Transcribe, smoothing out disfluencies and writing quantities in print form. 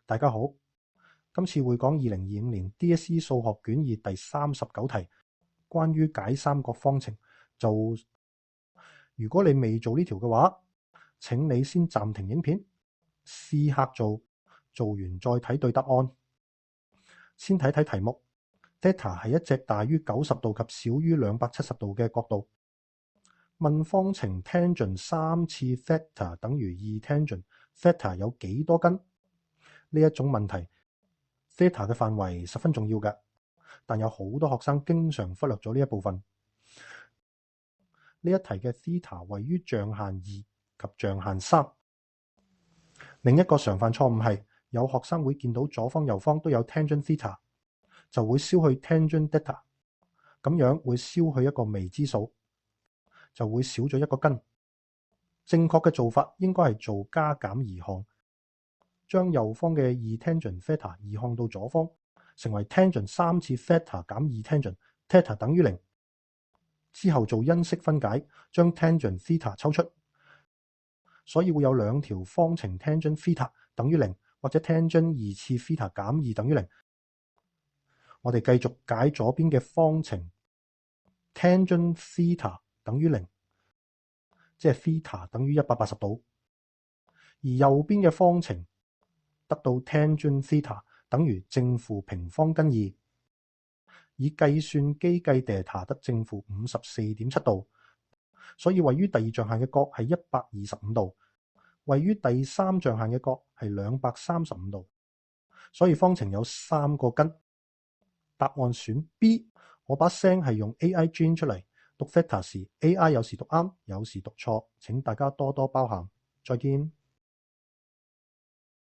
大家好，今次會講2025年 DSE 數學卷2第39題，關於解三角方程。如果你未做呢條嘅話，請你先暫停影片，試下做完再睇對答案。先睇睇題目，θ 係一隻大於90度及小於270度嘅角度。問方程 tangent 3次 θ 等於2 tangent，θ 有幾多根？呢一種問題θ 嘅範圍十分重要嘅，但有好多學生經常忽略咗呢一部分。呢一題嘅 θ 位於象限2及象限3。另一個常犯錯誤係有學生會見到左方右方都有 tangent θ，就會消去 tangent θ，咁樣會消去一個未知數，就會少咗一個根。正確嘅做法應該係做加減移項，將右方嘅2 tangent θ 移項到左方，成為 tangent 3次 θ 減2 tangent，θ 等於0。之後做因式分解，將 tangent θ 抽出，所以會有兩條方程 tangent θ 等於0，或者 tangent 2次 θ 減2等於0。我哋繼續解左邊嘅方程 tangent θ 等於0，即係 θ 等於180度。而右邊嘅方程得到 tangent θ 等於正負平方根2，以計算機計 δ 得正負54.7度，所以位於第二象限嘅角係125度，位於第三象限嘅角係235度，所以方程有3個根。答案選 B。我把聲係用 AI Gen 出嚟，讀 θ 時 AI 有時讀啱，有時讀錯，請大家多多包涵。再見。